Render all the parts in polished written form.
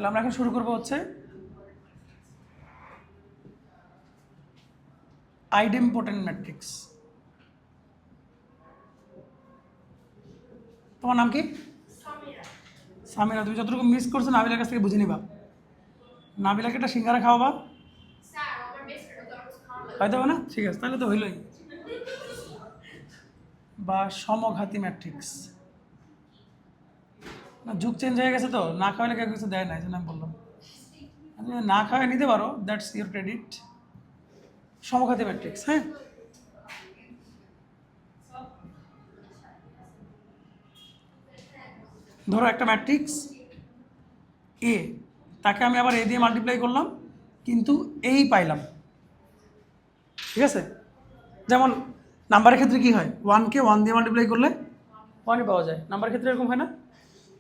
তাহলে আমরা এখন শুরু করবো হচ্ছে আইডেম্পোটেন্ট ম্যাট্রিক্স। তোমার নাম কি? সামিরা। তুমি যতটুকু মিস করছো নাবিলার কাছ থেকে বুঝে নিবা। নাবিলাকে একটা সিঙ্গারা খাওয়াবা, খাইতে হবে না? ঠিক আছে, তাহলে তো হইলই। বা সমঘাতী ম্যাট্রিক্স। না, যুগ চেঞ্জ হয়ে গেছে তো, না খাওয়ালে কেউ কিছু দেয় না, এই জন্য আমি বললাম। না খাওয়াই নিতে পারো, দ্যাটস ইউর ক্রেডিট। সমঘাতী ম্যাট্রিক্স, হ্যাঁ। ধরো একটা ম্যাট্রিক্স এ, তাকে আমি আবার এ দিয়ে মাল্টিপ্লাই করলাম, কিন্তু এই পাইলাম। ঠিক আছে, যেমন নাম্বারের ক্ষেত্রে কি হয়, 1কে 1 দিয়ে মাল্টিপ্লাই করলে 1ই পাওয়া যায়। নাম্বারের ক্ষেত্রে এরকম হয় না?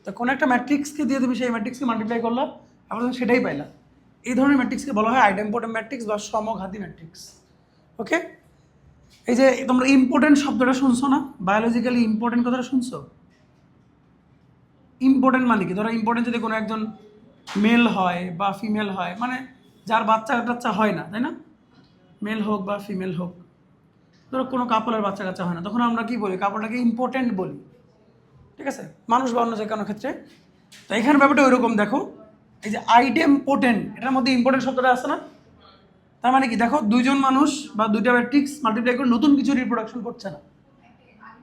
তো কোনো একটা ম্যাট্রিক্সকে দিয়ে তুমি সেই ম্যাট্রিক্সকে মাল্টিপ্লাই করলাম, আবার তুমি সেটাই পাইলা। এই ধরনের ম্যাট্রিক্সকে বলা হয় আইডেম্পোটেন্ট ম্যাট্রিক্স বা সমঘাতী ম্যাট্রিক্স। ওকে, এই যে তোমরা ইম্পর্টেন্ট শব্দটা শুনছো না, বায়োলজিক্যালি ইম্পর্টেন্ট কথাটা শুনছো? ইম্পর্টেন্ট মানে কি? ধরো ইম্পর্টেন্ট যদি কোনো একজন মেল হয় বা ফিমেল হয়, মানে যার বাচ্চা টাচ্চা হয় না, তাই না? মেল হোক বা ফিমেল হোক, ধরো কোনো কাপলের বাচ্চা কাচ্চা হয় না, তখন আমরা কি বলি? কাপলটাকে ইম্পর্টেন্ট বলি। ঠিক আছে, মানুষ বা অন্য যে কোনো ক্ষেত্রে। তো এখানে ব্যাপারটা ওইরকম। দেখো এই যে আইডেম্পোটেন্ট, এটার মধ্যে ইম্পর্টেন্ট শব্দটা আছে না? তার মানে কি? দেখো দুইজন মানুষ বা দুইটা ম্যাট্রিক্স মাল্টিপ্লাই করে নতুন কিছু রিপ্রোডাকশন করছে না,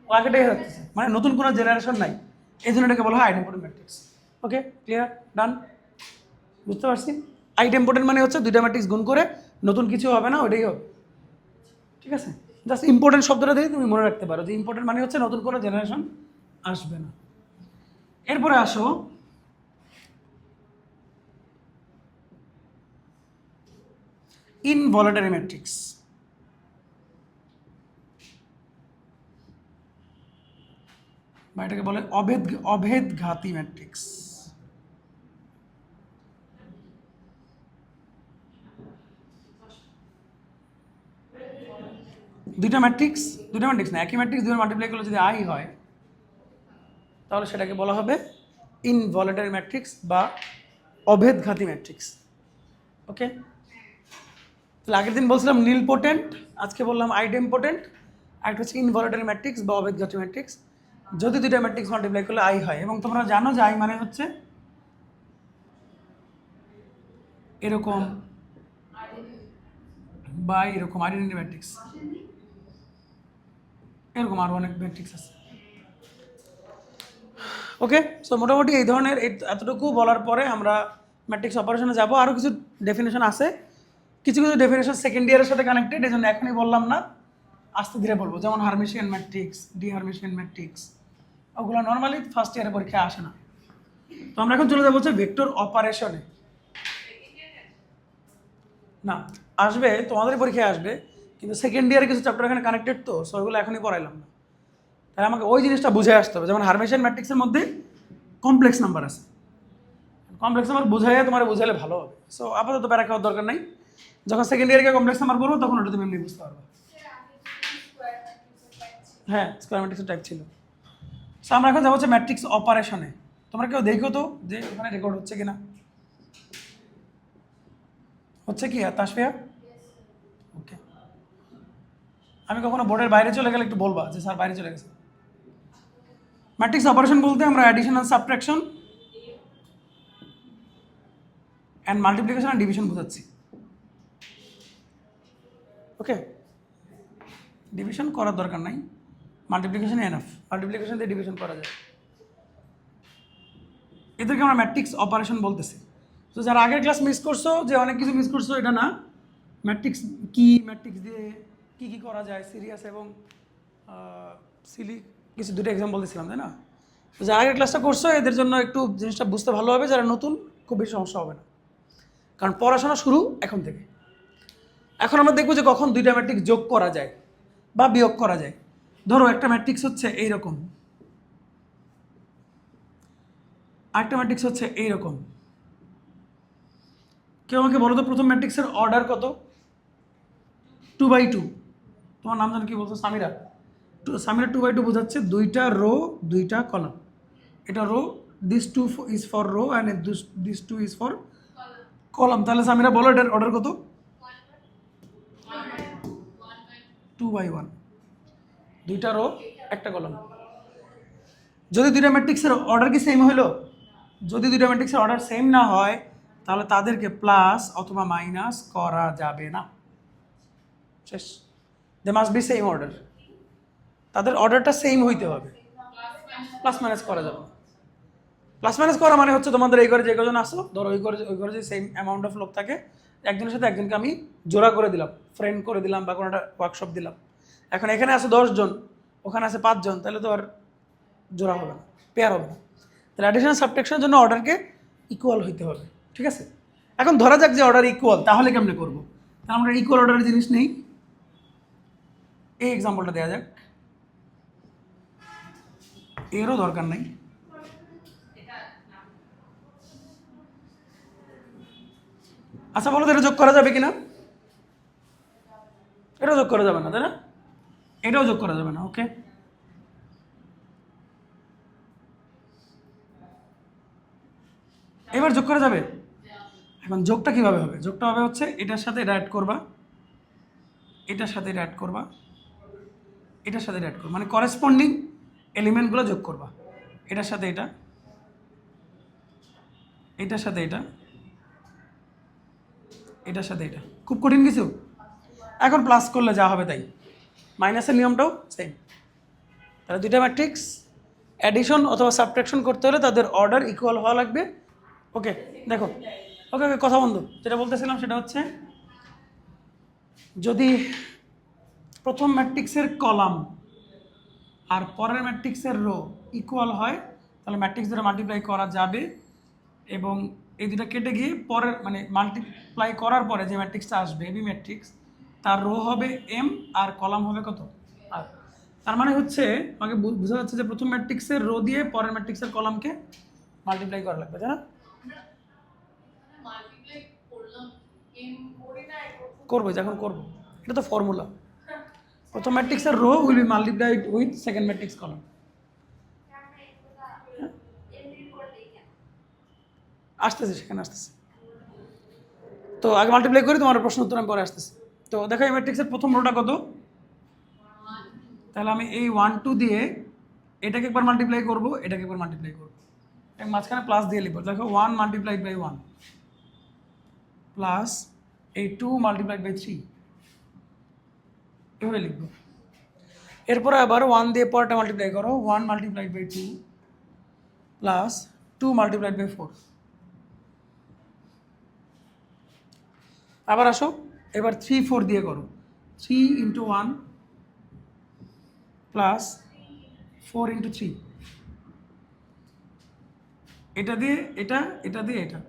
ও আগেটাই হচ্ছে, মানে নতুন কোনো জেনারেশন নাই। এই জন্য এটাকে বলা হয় আইডেম্পোটেন্ট ম্যাট্রিক্স। ওকে, ক্লিয়ার? ডান? বুঝতে পারছি? আইডেম্পোটেন্ট মানে হচ্ছে দুইটা ম্যাট্রিক্স গুণ করে নতুন কিছু হবে না, ওইটাই হবে। ঠিক আছে, জাস্ট ইম্পর্টেন্ট শব্দটা দিয়ে তুমি মনে রাখতে পারো যে ইম্পর্টেন্ট মানে হচ্ছে নতুন কোনো জেনারেশন আসবে না। এরপরে আসো ইনভলিউটারি ম্যাট্রিক্স। বা এটাকে বলে অভেদঘাতী ম্যাট্রিক্স। দুইটা ম্যাট্রিক্স না, একই ম্যাট্রিক্স দুইবার মাল্টিপ্লাই করলে যদি আই হয়, তাহলে সেটাকে বলা হবে ইনভলিউটারি ম্যাট্রিক্স বা অভেদঘাতী ম্যাট্রিক্স। ওকে, তাহলে আগের দিন বলছিলাম নীলপোটেন্ট, আজকে বললাম আইডেম্পোটেন্ট, আর একটা হচ্ছে ইনভলিউটারি ম্যাট্রিক্স বা অভেদঘাতী ম্যাট্রিক্স। যদি দুইটা ম্যাট্রিক্স মাল্টিপ্লাই করলে আই হয়, এবং তোমরা জানো যে আই মানে হচ্ছে এরকম বা এরকম আইডেন্টি ম্যাট্রিক্স, এরকম আরও অনেক ম্যাট্রিক্স আছে। ওকে, সো মোটামুটি এই ধরনের এতটুকু বলার পরে আমরা ম্যাট্রিক্স অপারেশনে যাব। আরও কিছু ডেফিনেশন আছে, কিছু কিছু ডেফিনেশন সেকেন্ড ইয়ারের সাথে কানেক্টেড, এই জন্য এখনই বললাম না, আস্তে ধীরে বলবো। যেমন হারমিশিয়ান ম্যাট্রিক্স, ডিহারমিশিয়ান ম্যাট্রিক্স, ওগুলো নর্মালি ফার্স্ট ইয়ারের পরীক্ষায় আসে না। তো আমরা এখন চলে যাবো হচ্ছে ভেক্টর অপারেশনে। না, আসবে, তোমাদের পরীক্ষায় আসবে, কিন্তু সেকেন্ড ইয়ারে কিছু চ্যাপ্টার এখানে কানেক্টেড, তো সো ওইগুলো এখনই পড়াইলাম না। তাহলে আমাকে ওই জিনিসটা বুঝে আসতে হবে। যেমন হারমিশিয়ান ম্যাট্রিক্সের মধ্যে কমপ্লেক্স নাম্বার আছে, কমপ্লেক্স নাম্বার বুঝাইয়া তোমার বুঝাইলে ভালো হবে। সো আপাতত প্যারা খাওয়ার দরকার নাই, যখন সেকেন্ড ইয়ারে কমপ্লেক্স নাম্বার পড়বো তখন ওটা তুমি এমনি বুঝতে পারবে। হ্যাঁ, স্কোয়ার ম্যাট্রিক্সের টাইপ ছিল। সো আমরা এখন যাবো হচ্ছে ম্যাট্রিক্স অপারেশনে। তোমরা কেউ দেখো তো যে ওখানে রেকর্ড হচ্ছে কিনা, হচ্ছে কি তাসফিয়া? ওকে, আমি কখনো বোর্ডের বাইরে চলে গেলে একটু বলবা যে স্যার বাইরে চলে গেছে। ম্যাট্রিক্স অপারেশন বলতে আমরা addition and subtraction and multiplication and division বোঝাচ্ছি। ওকে, ডিভিশন করার দরকার নাই, মাল্টিপ্লিকেশন এনাফ, মাল্টিপ্লিকেশন দিয়ে ডিভিশন করা যায়। এদেরকে আমরা ম্যাট্রিক্স অপারেশন বলতেছি। তো যারা আগের ক্লাস মিস করছো, যে অনেক কিছু মিস করছো, এটা না, ম্যাট্রিক্স কি, ম্যাট্রিক্স দিয়ে কী কী করা যায়, সিরিয়াস এবং সিলি কিছু দুটো এক্সাম্পল দিয়েছিলাম, তাই না? তো যারা আগের ক্লাসটা করছো এদের জন্য একটু জিনিসটা বুঝতে ভালো হবে, যারা নতুন খুব বেশি সমস্যা হবে না, কারণ পড়াশোনা শুরু এখন থেকে। এখন আমরা দেখবো যে কখন দুইটা ম্যাট্রিক্স যোগ করা যায় বা বিয়োগ করা যায়। ধরো একটা ম্যাট্রিক্স হচ্ছে এইরকম, আরেকটা ম্যাট্রিক্স হচ্ছে এইরকম। কেউ আমাকে বলো তো প্রথম ম্যাট্রিক্সের অর্ডার কত? 2/2। তোমার নাম জানো কি বলছো? সামিরা। সামিরা 2/2 বোঝাচ্ছে দুইটা রো দুইটা কলাম, এটা row this two is for row and this two is for column. তাহলে সামিরা বলো এটার অর্ডার কত? 2/1, দুইটা রো একটা কলাম। যদি দুইটা ম্যাট্রিক্সের অর্ডার কি সেম হলো? যদি দুইটা ম্যাট্রিক্সের অর্ডার সেম না হয় তাহলে তাদেরকে প্লাস অথবা মাইনাস করা যাবে না। শেষ। They must be same order, তাদের অর্ডারটা সেম হইতে হবে, প্লাস মাইনাস করা যাবে না। প্লাস মাইনাস করা মানে হচ্ছে তোমাদের এই ঘরে যে কজন আসো, ধরো ওই ঘরে যে সেম অ্যামাউন্ট অফ লোক থাকে, একজনের সাথে একজনকে আমি জোড়া করে দিলাম, ফ্রেন্ড করে দিলাম বা কোনো একটা ওয়ার্কশপ দিলাম। এখন এখানে আছে 10 জন, ওখানে আছে 5 জন, তাহলে তো আর জোড়া হবে না, পেয়ার হবে না। তাহলে অ্যাডিশন সাবট্রাকশনের জন্য অর্ডারকে ইকুয়াল হইতে হবে, ঠিক আছে? এখন ধরা যাক যে অর্ডার ইকুয়াল, তাহলে কেমনে করবো? তাহলে আমরা ইকুয়াল অর্ডারের জিনিস নেই, এই এক্সাম্পলটা দেওয়া যাক, এরও দরকার নাই। আচ্ছা বলো তো এটা যোগ করা যাবে কিনা? এটাও যোগ করা যাবে না, তাই না? এটাও যোগ করা যাবে না। ওকে, এবার যোগ করা যাবে। এখন যোগটা কিভাবে হবে? যোগটা হবে হচ্ছে এটার সাথে এটা অ্যাড করবা, এটার সাথে এটা অ্যাড করবা, এটার সাথে এটা অ্যাড করবা, মানে করেসপন্ডিং এলিমেন্টগুলো যোগ করবা। এটার সাথে এটা, এটার সাথে এটা, এটার সাথে এটা। খুব কঠিন কিছু? এখন প্লাস করলে যা হবে তাই, মাইনাসের নিয়মটাও সেম। তাহলে দুইটা ম্যাট্রিক্স অ্যাডিশন অথবা সাবট্রাকশন করতে হলে তাদের অর্ডার ইকুয়াল হওয়া লাগবে। ওকে দেখো, ওকে ওকে কথা বন্ধু, যেটা বলতেছিলাম সেটা হচ্ছে যদি প্রথম ম্যাট্রিক্সের কলাম আর পরের ম্যাট্রিক্সের রো ইকুয়াল হয় তাহলে ম্যাট্রিক্স দ্বারা মাল্টিপ্লাই করা যাবে, এবং এই দুটা কেটে গিয়ে পরের মানে মাল্টিপ্লাই করার পরে যে ম্যাট্রিক্সটা আসবে এবি ম্যাট্রিক্স, তার রো হবে এম আর কলাম হবে কত? আর। তার মানে হচ্ছে আমাকে বোঝা যাচ্ছে যে প্রথম ম্যাট্রিক্সের রো দিয়ে পরের ম্যাট্রিক্সের কলামকে মাল্টিপ্লাই করা লাগবে, তাই না? করবো যখন করবো, এটা তো ফর্মুলা। প্রথম ম্যাট্রিক্সের row will be multiplied with second matrix column. আসতেছে, সেখানে আসতেছে। তো আগে মাল্টিপ্লাই করি, তোমার প্রশ্ন উত্তর আমি পরে আসতেছি। তো দেখো এই ম্যাট্রিক্সের প্রথম রোটা কত? তাহলে আমি এই 1 2 দিয়ে এটাকে একবার মাল্টিপ্লাই করবো, এটাকে একবার মাল্টিপ্লাই করবো, মাঝখানে প্লাস দিয়ে লিখবো। দেখো 1 মাল্টিপ্লাইড বাই 1 প্লাস এই 2 মাল্টিপ্লাইড বাই 3, এভাবে লিখবো। এরপরে আবার 1 দিয়ে পরটা মাল্টিপ্লাই করো, 1 multiplied by 2 plus 2 multiplied by 4। আবার আসো, এবার 3 4 দিয়ে করো, 3 ইন্টু 1 প্লাস 4 ইন্টু 3, এটা দিয়ে এটা, এটা দিয়ে এটা।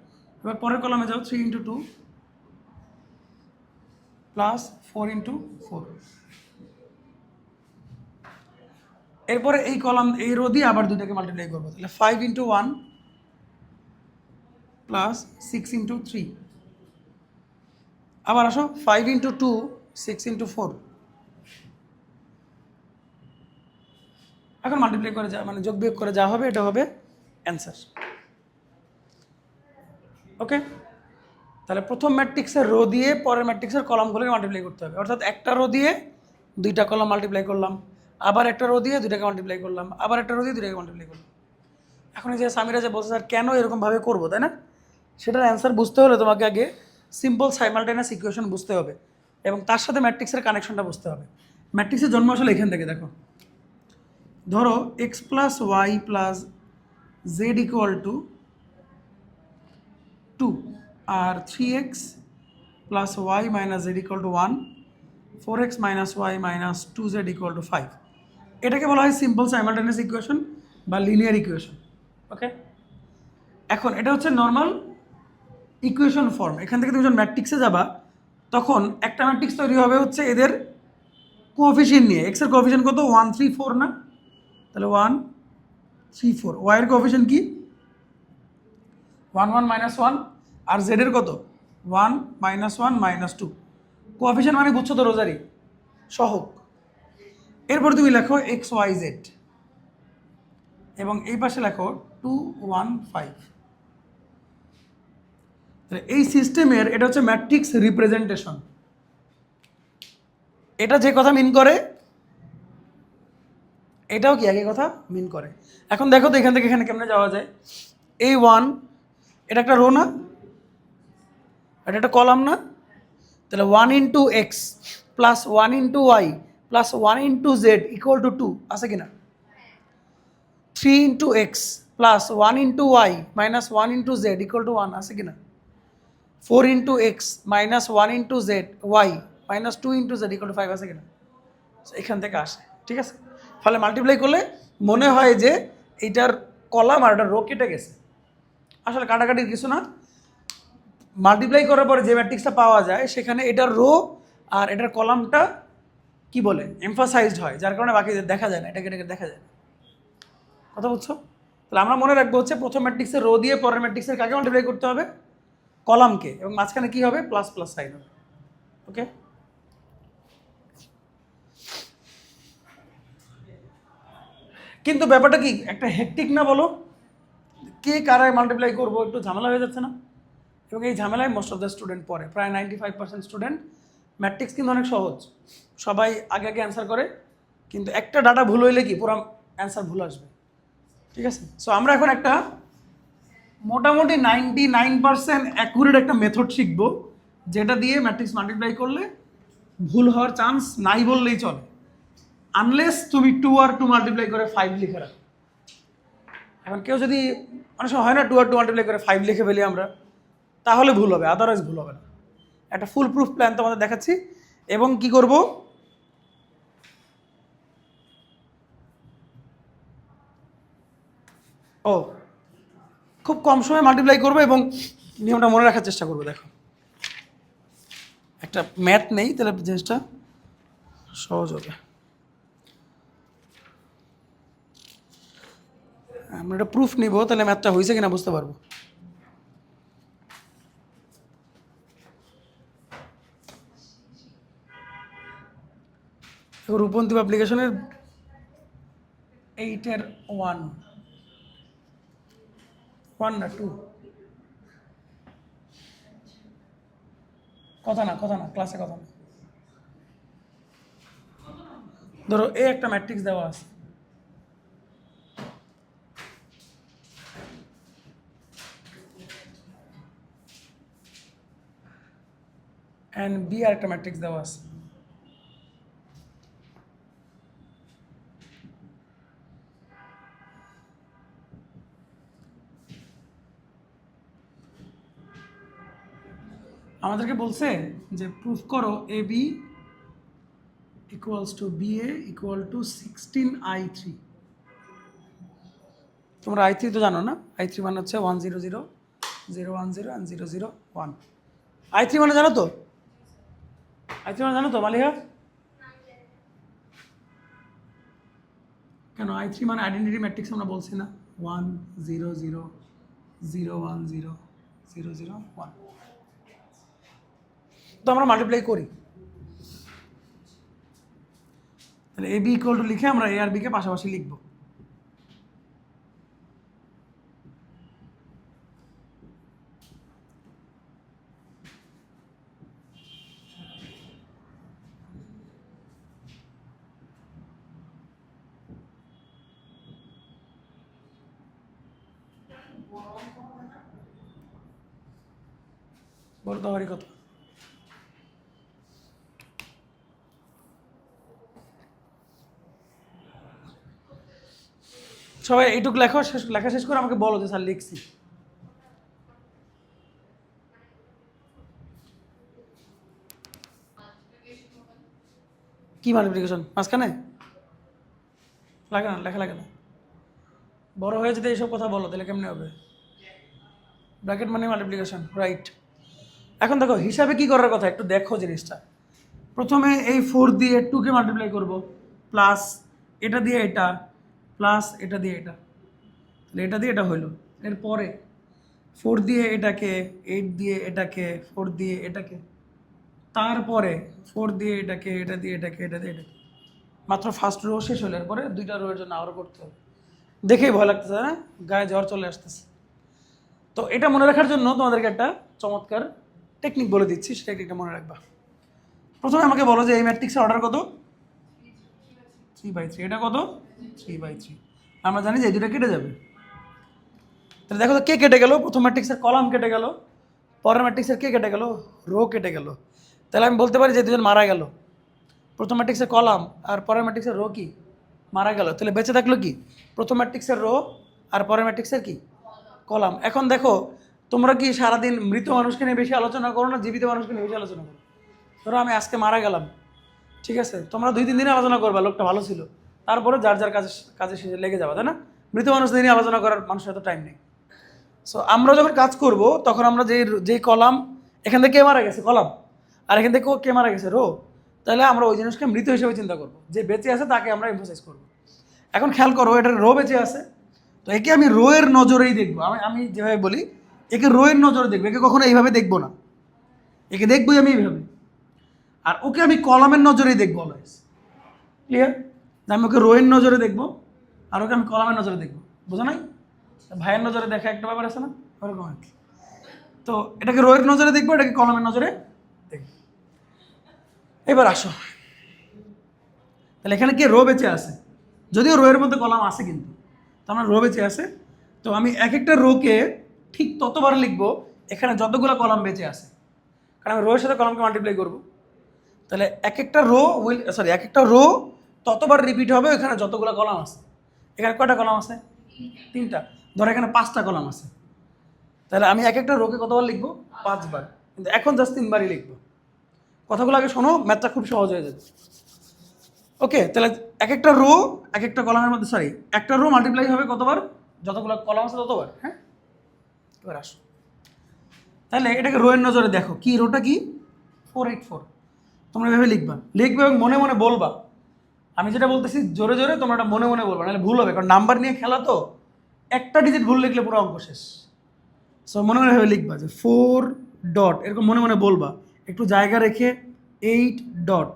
এবার পরের কলামে যাও, 3 ইন্টু 2 প্লাস 4 ইন্টু 4। এরপরে এই কলাম এই রো দিয়ে আবার দুটাকে মাল্টিপ্লাই করবো, তাহলে 5 ইন্টু 1 প্লাস 6 ইন্টু 3। আবার আসো, 5 ইন্টু 2 6 ইন্টু 4। এখন মাল্টিপ্লাই করে যা মানে যোগ বিয়োগ করে যা হবে এটা হবে অ্যান্সার। ওকে, তাহলে প্রথম ম্যাট্রিক্সের রো দিয়ে পরের ম্যাট্রিক্সের কলামগুলোকে মাল্টিপ্লাই করতে হবে, অর্থাৎ একটা রো দিয়ে দুইটা কলাম মাল্টিপ্লাই করলাম, আবার একটা রো দিয়ে দুইটাকে মাল্টিপ্লাই করলাম, আবার একটা রো দিয়ে দুইটাকে মাল্টিপ্লাই করলাম। এখন এই যে সামিরা যে বলছে স্যার কেন এরকমভাবে করবো, তাই না? সেটার অ্যান্সার বুঝতে হলে তোমাকে আগে সিম্পল সাইমালটেনিয়াস ইকুয়েশন বুঝতে হবে এবং তার সাথে ম্যাট্রিক্সের কানেকশনটা বুঝতে হবে। ম্যাট্রিক্সের জন্ম আসলে এখান থেকে। দেখো ধরো x plus y plus z equal to 2 আর 3x plus y minus z equal to 1, 4x minus y minus 2z equal to 5। এটাকে বলা হয় সিম্পল সাইমালটেনিয়াস ইকুয়েশন বা লিনিয়ার ইকুয়েশন। ওকে, এখন এটা হচ্ছে নর্মাল ইকুয়েশন ফর্ম। এখান থেকে তুমি যখন ম্যাট্রিক্সে যাবা তখন একটা ম্যাট্রিক্স তৈরি হবে হচ্ছে এদের কোএফিসিয়েন্ট নিয়ে। এক্স এর কোএফিসিয়েন্ট কত? 1 3 4 না? তাহলে 1 3 4। ওয়াই এর কোএফিসিয়েন্ট কি? 1 1 মাইনাস 1। আর জেড এর কত? 1 মাইনাস 1 মাইনাস 2। কোএফিসিয়েন্ট মানে বুঝছো তো রোজারি, সহগ। এরপর তুমি লেখো এক্স ওয়াই জেড এবং এই পাশে লেখো 215। তাহলে এই সিস্টেমের এটা হচ্ছে ম্যাট্রিক্স রিপ্রেজেন্টেশন। এটা যে কথা মিন করে এটাও কি একই কথা মিন করে। এখন দেখো তো এখান থেকে এখানে কেমনে যাওয়া যায়। A1 এটা একটা রো না, এটা একটা কলাম না, তাহলে 1 into x plus 1 into y plus 1 into z equal to 2 আছে কিনা। 3 into x plus 1 into y minus 1 into z equal to 1 আছে কিনা। 4 into x minus 1 into z y minus 2 into z equal to 5 আছে কিনা। এখান থেকে আসে, ঠিক আছে। ফলে মাল্টিপ্লাই করলে মনে হয় যে এইটার কলাম আর এটার রো কেটে গেছে, আসলে কাটাকাটির কিছু না। মাল্টিপ্লাই করার পরে যে ম্যাট্রিক্সটা পাওয়া যায় সেখানে এটার রো আর এটার কলামটা কি বলে এমফাসাইজড হয়, যার কারণে বাকি দেখা যায় না, এটাকে দেখা যায় না। কথা বুঝছো? তাহলে আমরা মনে রাখবো হচ্ছে প্রথম ম্যাট্রিক্সের রো দিয়ে পরের ম্যাট্রিক্সের কাকে মাল্টিপ্লাই করতে হবে, কলামকে, এবং মাঝখানে কি হবে প্লাস প্লাস সাইন হবে। ওকে, কিন্তু ব্যাপারটা কি একটা হেকটিক না বলো, কে কারায় মাল্টিপ্লাই করবো, একটু ঝামেলা হয়ে যাচ্ছে না। এবং এই ঝামেলায় মোস্ট অফ দ্য স্টুডেন্ট পড়ে, প্রায় 95% স্টুডেন্ট। ম্যাট্রিক্স কিন্তু অনেক সহজ, সবাই আগে আগে অ্যান্সার করে, কিন্তু একটা ডাটা ভুল হইলে কি পুরো অ্যান্সার ভুল আসবে, ঠিক আছে। সো আমরা এখন একটা মোটামুটি 99% অ্যাকুরেট একটা মেথড শিখবো, যেটা দিয়ে ম্যাট্রিক্স মাল্টিপ্লাই করলে ভুল হওয়ার চান্স নাই বললেই চলে, আনলেস তুমি 2 আর 2 মাল্টিপ্লাই করে 5 লিখে রাখো। এখন কেউ যদি অনেক সময় হয় না 2 আর 2 মাল্টিপ্লাই করে 5 লিখে ফেলি আমরা, তাহলে ভুল হবে, আদারওয়াইজ ভুল হবে না। একটা ফুল প্রুফ প্ল্যান তোমাদের দেখাচ্ছি। এবং কি করব, ও খুব কম সময়ে মাল্টিপ্লাই করবো এবং নিয়মটা মনে রাখার চেষ্টা করবো। দেখো একটা ম্যাথ নেই, তাহলে জিনিসটা সহজ হবে। আমরা একটা প্রুফ নিব, তাহলে ম্যাথটা হয়েছে কিনা বুঝতে পারবো। রূপন্তী অ্যাপ্লিকেশনের 8-এর 1 না 2, কথা না ক্লাসে কথা না। ধরো এ একটা ম্যাট্রিক্স দেওয়া আছে, এন্ড বি আর একটা ম্যাট্রিক্স দেওয়া আছে। আমাদেরকে বলছে যে প্রুফ করো A B equals to B A equal to 16i3। তোমরা i3 তো জানো না, i3 মানে হচ্ছে 1 0 0 0 1 0 and 0 0 1। i3 মানে জানো তো, i3 মানে জানো তো মালিহা? কেন i3 মানে আইডেন্টিটি ম্যাট্রিক্স আমরা বলছি না, 1 0 0 0 1 0 0 0 1। তো আমরা মাল্টিপ্লাই করি, তাহলে এ বি ইকুয়াল টু লিখে আমরা এ আর বিকে পাশাপাশি লিখবো। বলতে পারি কথা, সবাই এইটুকু লেখা শেষ করে আমাকে বলো যে স্যার লিখছি। কি মাল্টিপ্লিকেশন মাঝখানে লাগে না, লেখা লাগে না। বড় হয়ে যদি এইসব কথা বলো তাহলে কেমনে হবে। ব্র্যাকেট মানে মাল্টিপ্লিকেশন, রাইট। এখন দেখো হিসাবে কি করার কথা একটু দেখো জিনিসটা। প্রথমে এই 4 দিয়ে 2কে মাল্টিপ্লাই করব, প্লাস এটা দিয়ে এটা, প্লাস এটা দিয়ে এটা, তাহলে এটা দিয়ে এটা হইলো। এরপরে 4 দিয়ে এটাকে, 8 দিয়ে এটাকে, 4 দিয়ে এটাকে, তারপরে 4 দিয়ে এটাকে, এটা দিয়ে এটাকে, এটা দিয়ে এটাকে। মাত্র ফার্স্ট রো শেষ হলো, এরপরে 2টা রোয়ের জন্য আরও করতে হবে। দেখেই ভয় লাগতেছে না, গায়ে জ্বর চলে আসতেছে। তো এটা মনে রাখার জন্য তোমাদেরকে একটা চমৎকার টেকনিক বলে দিচ্ছি, সেটা টেকনিকটা মনে রাখবা। প্রথমে আমাকে বলো যে এই ম্যাট্রিক্সের অর্ডার কত? 3/3। এটা কত? 3/3। আমরা জানি যে এই দুটো কেটে যাবে। তাহলে দেখো তো কে কেটে গেল? প্রথম ম্যাট্রিক্সের কলাম কেটে গেল, পরের ম্যাট্রিক্সের কে কেটে গেল? রো কেটে গেল। তাহলে আমি বলতে পারি যে দুজন মারা গেল। প্রথম ম্যাট্রিক্সের কলাম আর পরের ম্যাট্রিক্সের রো কি মারা গেল। তাহলে বেঁচে থাকলো কি? প্রথম ম্যাট্রিক্সের রো আর পরের ম্যাট্রিক্সের কি কলাম। এখন দেখো তোমরা কি সারাদিন মৃত মানুষকে নিয়ে বেশি আলোচনা করো না জীবিত মানুষকে নিয়ে বেশি আলোচনা করো? ধরো আমি আজকে মারা গেলাম, ঠিক আছে, তোমরা 2-3 দিনে আলোচনা করবা লোকটা ভালো ছিল, তারপরে যার যার কাজে কাজে শেষে লেগে যাবে, তাই না? মৃত মানুষদের নিয়ে আলোচনা করার মানুষের এত টাইম নেই। সো আমরা যখন কাজ করব তখন আমরা যেই কলাম, এখান থেকে কে মারা গেছে? কলাম। আর এখান থেকে কে মারা গেছে? রো। তাহলে আমরা ওই জিনিসকে মৃত হিসেবে চিন্তা করব, যে বেঁচে আছে তাকে আমরা এমফোসাইজ করব। এখন খেয়াল করো, এটার রো বেঁচে আছে, তো একে আমি রো এর নজরেই দেখবো। আমি যেভাবে বলি একে রো এর নজরে দেখবো, একে কখনো এইভাবে দেখবো না, একে দেখবোই আমি এইভাবে। আর ওকে আমি কলামের নজরেই দেখবো অলওয়েজ। ক্লিয়ার? আমি ওকে রো এর নজরে দেখবো আর ওকে আমি কলামের নজরে দেখবো। বোঝা নাই? ভাইয়ের নজরে দেখা একটা ব্যাপার আছে না, ওরকম আর কি। তো এটাকে রো এর নজরে দেখবো, এটাকে কলামের নজরে দেখবো। এবার আসো, তাহলে এখানে কি রো বেঁচে আছে? যদিও রো এর মধ্যে কলাম আছে, কিন্তু তো আমার রো বেঁচে আছে। তো আমি এক একটা রোকে ঠিক ততবার লিখবো এখানে যতগুলো কলাম বেঁচে আছে, কারণ আমি রো এর সাথে কলামকে মাল্টিপ্লাই করবো। তাহলে এক একটা রো এক একটা রো ততবার রিপিট হবে এখানে যতগুলো কলাম আছে। এখানে কয়টা কলাম আছে? 3টা। ধরো এখানে 5টা কলাম আছে, তাহলে আমি এক একটা রোকে কতবার লিখবো? 5 বার। কিন্তু এখন জাস্ট 3বারই লিখবো। কথাগুলো আগে শোনো, ম্যাথটা খুব সহজ হয়ে যাবে। ওকে, তাহলে এক একটা রো এক একটা কলামের মধ্যে, একটা রো মাল্টিপ্লাই হবে কতবার? যতগুলো কলাম আছে ততবার। হ্যাঁ, এবার আসো, তাহলে এটাকে রো এর নজরে দেখো। কি রোটা কি? 484। তোমরা এভাবে লিখবে এবং মনে মনে বলবা। আমি যেটা বলতেছি জোরে জোরে তোমরা এটা মনে মনে বলবা, নাহলে ভুল হবে, কারণ নাম্বার নিয়ে খেলা তো। একটা ডিজিট ভুল লিখলে পুরো অঙ্ক শেষ। সো মনে মনে ভেবে লিখবা যে 4 ডট, এরকম মনে মনে বলবা। একটু জায়গা রেখে 8 ডট,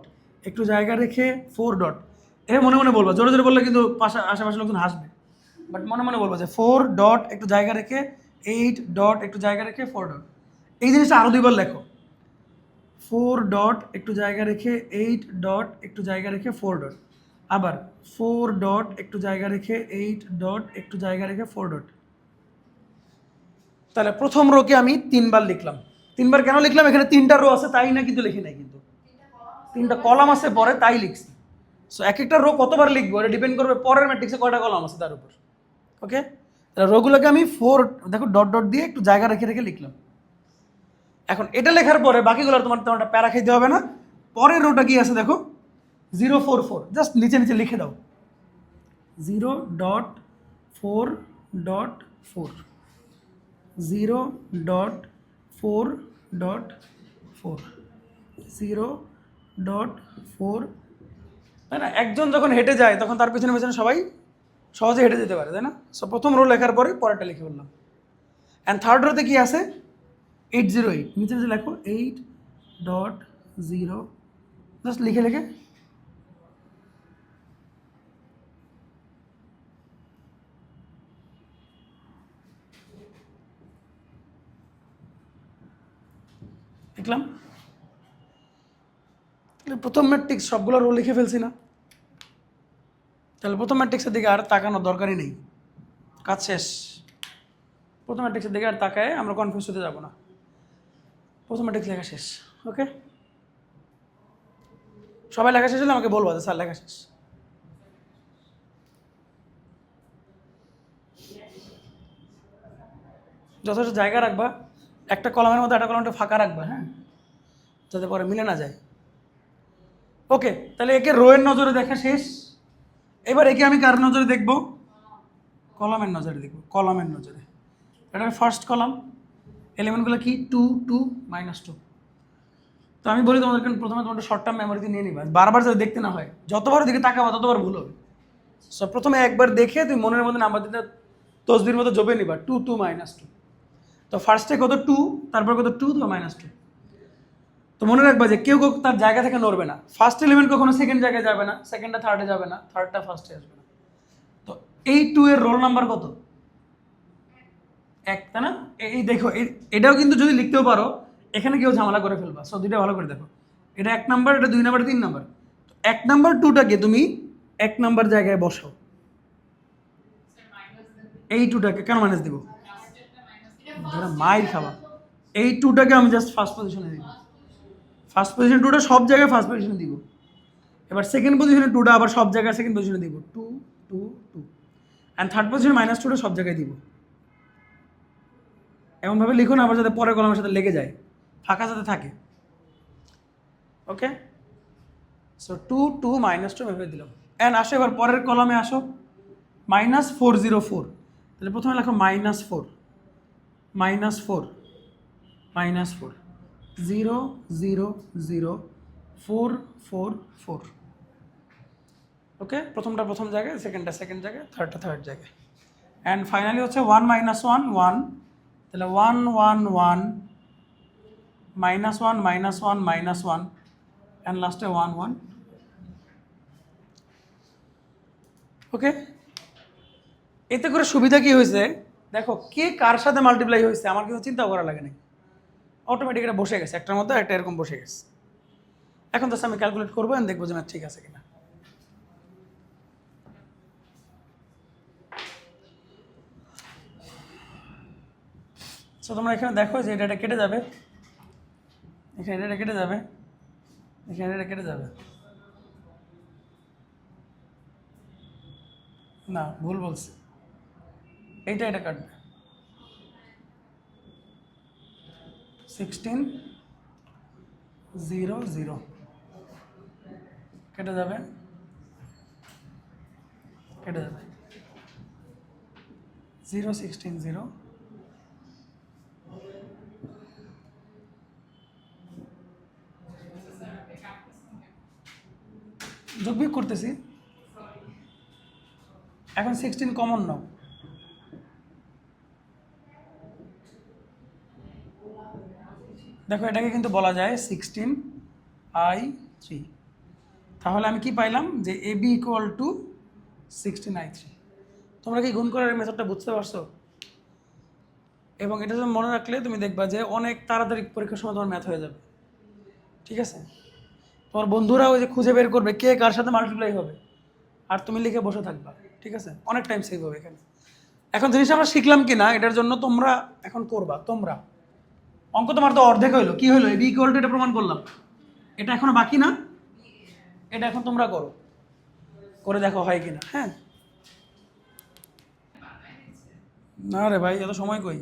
একটু জায়গা রেখে 4 ডট। এভাবে মনে মনে বলবা। জোরে জোরে বললে কিন্তু আশেপাশে লোকজন হাসবে, বাট মনে মনে বলবা যে 4 ডট একটু জায়গা রেখে 8 ডট একটু জায়গা রেখে 4 ডট। এই জিনিসটা আরও 2বার লেখো। 4 ডট একটু জায়গা রেখে 8 ডট একটু জায়গা রেখে 4 ডট। আবার 4 ডট একটু জায়গা রেখে 8 ডট একটু জায়গা রেখে 4 ডট। তাহলে প্রথম রোকে আমি 3বার লিখলাম। 3বার কেন লিখলাম? এখানে 3টা রো আছে তাই না, কিন্তু লিখি নাই, কিন্তু 3টা কলাম আছে পরে, তাই লিখছি। সো এক একটা রো কতবার লিখবো এটা ডিপেন্ড করবে পরের ম্যাট্রিক্সে কয়টা কলাম আছে তার উপর। ওকে, তাহলে রোগুলোকে আমি 4 দেখো ডট ডট দিয়ে একটু জায়গা রেখে রেখে লিখলাম। এখন এটা লেখার পরে বাকিগুলো তোমার প্যারা খাইতে হবে না। পরের রোটা কি আছে দেখো, 044। জাস্ট নিচে নিচে লিখে দাও 0.4.4, 0.4.4, 0.4। তাই না? একজন যখন হেঁটে যায় তখন তার পেছনে পেছনে সবাই সহজে হেঁটে যেতে পারে, তাই না? সো প্রথম রো লেখার পরে পরেরটা লিখে বললাম। অ্যান্ড থার্ড রোতে কি আছে? 808। নিচে নিচে লেখো 8.0, জাস্ট লিখে লিখে লিখলাম। তাহলে প্রথম ম্যাট্রিক্স সবগুলো রো লিখে ফেলছি না? তাহলে প্রথম ম্যাট্রিক্সের দিকে আর তাকানোর দরকারই নেই, কাজ শেষ। প্রথম ম্যাট্রিক্সের দিকে আর তাকায় আমরা কনফিউজ হতে যাবো না, প্রথম ম্যাট্রিক্স লেখা শেষ। ওকে, সবাই লেখা শেষ হলে আমাকে বলবো যে স্যার লেখা শেষ। যথেষ্ট জায়গা রাখবা, একটা কলামের মধ্যে একটা কলামটা ফাঁকা রাখবা, হ্যাঁ, যাতে পরে মিলে না যায়। ওকে, তাহলে একে রো এর নজরে দেখা শেষ। এবার একে আমি কার নজরে দেখব? কলামের নজরে দেখব, কলামের নজরে। এটা ফার্স্ট কলাম, এলিমেন্টগুলো কি? 2 2 -2। তো আমি বলি তোমাদেরকে প্রথমে তোমাদের শর্ট টার্ম মেমোরিতে নিয়ে নিবা, বারবার যদি দেখতে না হয়, যতবার দিকে তাকাবা ততবার ভুল হবে। সো প্রথমে একবার দেখে তুমি মনের মধ্যে নাম্বার দিতে তসবির মতো জবে নিবা 2 2 -2। তো ফার্স্টে কত? 2, তারপর কত? 2 তো -2। তো মনে রাখবা যে কেউ তার জায়গা থেকে নড়বে না। ফার্স্ট এলিমেন্ট কখনো সেকেন্ড জায়গায় যাবে না, সেকেন্ডটা থার্ডে যাবে না, থার্ডটা ফার্স্টে আসবে না। তো এই 2 এর রোল নাম্বার কত? 1, তাই না? এই দেখো এটাও কিন্তু যদি লিখতেও পারো, এখানে কেউ ঝামেলা করে ফেলবা। সো দুইটা ভালো করে দেখো, এটা 1 নাম্বার, এটা 2 নাম্বার, 3 নাম্বার। 1 নাম্বার 2টাকে তুমি 1 নাম্বার জায়গায় বসাও। এই 2টাকে কেন মাইনাস দিব? মাইর খাবা। এই 2টাকে আমি জাস্ট ফার্স্ট পজিশনে দিব। ফার্স্ট পজিশন 2টা সব জায়গায় ফার্স্ট পজিশনে দিব। এবার সেকেন্ড পজিশনে 2টা আবার সব জায়গায় সেকেন্ড পজিশনে দিব, 2 2 2। অ্যান্ড থার্ড পজিশনে -2টা সব জায়গায় দিব। এমনভাবে লিখুন আবার যাতে পরের কলমের সাথে লেগে যায়, ফাঁকা যাতে থাকে। ওকে, সো 2 2 -2 এভাবে দিলাম। অ্যান্ড আসো এবার পরের কলমে আসো, -404। তাহলে প্রথমে লেখো -4 -4 -4 0 0 0 4 4 4। ওকে, প্রথমটা প্রথম জায়গায়, সেকেন্ডটা সেকেন্ড জায়গায়, থার্ডটা থার্ড জায়গায়। অ্যান্ড ফাইনালি হচ্ছে 1 - 1 1। তাহলে 1 1 1 -1 -1 -1 অ্যান্ড লাস্টে 1 1। ওকে, এতে করে সুবিধা কি হয়েছে দেখো, কে কার সাথে মাল্টিপ্লাই হয়েছে আমার কিন্তু চিন্তা করা লাগে নাই, অটোমেটিক এটা বসে গেছে, একটার মধ্যে একটা এরকম বসে গেছে। এখন তো আমি ক্যালকুলেট করবো আর দেখবো যে ম্যাথ ঠিক আছে কিনা। সো তোমরা এখানে দেখো যে এটা কেটে যাবে, এখানে এটা কেটে যাবে, এখানে এটা কেটে যাবে। না, ভুল বলছি, এইটা এটা কাটবে। 16 0 0 কেটে যাবে, কেটে যাবে। 0 16 0। যোগ বিয়োগ করতেছি, এখন 16 কমন নাও। দেখো এটাকে কিন্তু বলা যায় 16i3। তাহলে আমি কি পাইলাম যে AB = 16i3। তোমরা কি গুণ করার মেথডটা বুঝতে পারছো? এবং এটা যদি মনে রাখলে তুমি দেখবা যে অনেক তাড়াতাড়ি পরীক্ষার সময় তোমার ম্যাথ হয়ে যাবে। ঠিক আছে, তোমার বন্ধুরা ওই যে খুঁজে বের করবে কে কার সাথে মাল্টিপ্লাই হবে, আর তুমি লিখে বসে থাকবা। ঠিক আছে, অনেক টাইম সেভ হবে এখানে। এখন জিনিসটা আমরা শিখলাম কি না এটার জন্য তোমরা এখন করবা। তোমরা অঙ্ক তোমার তো অর্ধেক হইলো, কি হইলো? AB = এটা প্রমাণ করলাম, এটা এখনো বাকি না, এটা এখন তোমরা করো, করে দেখো হয় কিনা। হ্যাঁ, না রে ভাই, এত সময় কই,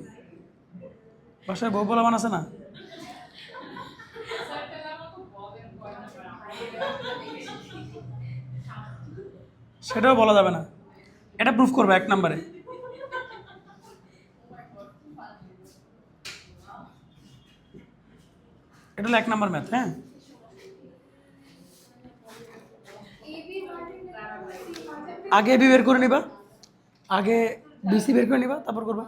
বাসায় বউ পোলাপান আছে না? সেটাও বলা যাবে না, এটা প্রুফ করবে 1 নম্বরে। এটা হলো 1 নম্বর ম্যাথ। হ্যাঁ, আগে এবি বের করে নিবা, আগে বিসি বের করে নিবা, তারপর করবা।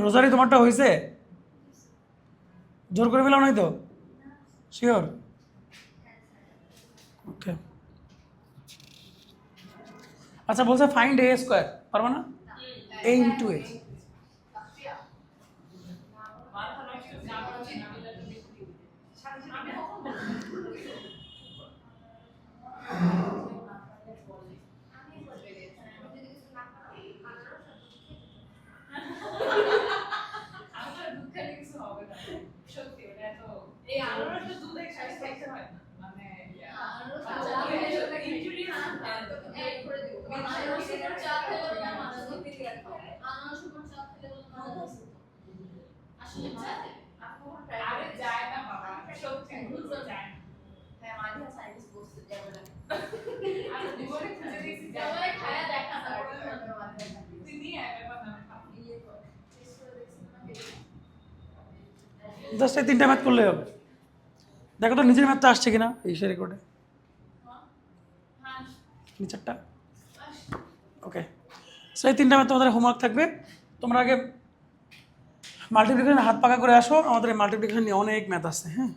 রোজারি তোমারটা হয়েছে? জোর করে পেলাম নাই তো? শিওর? ওকে, আচ্ছা বলছে ফাইন্ড a², পারবা না? a × a। জাস্ট এই 3টা ম্যাথ করলেই হবে। দেখো তো নিজের ম্যাথটা আসছে কিনা এই সে রেকর্ডে, নিচেরটা। ওকে, সো এই 3টা ম্যাথ তোমাদের হোমওয়ার্ক থাকবে। তোমরা আগে মাল্টিপ্লিকেশন হাত পাকা করে আসো, আমাদের মাল্টিপ্লিকেশন নিয়ে অনেক ম্যাথ আছে। হ্যাঁ,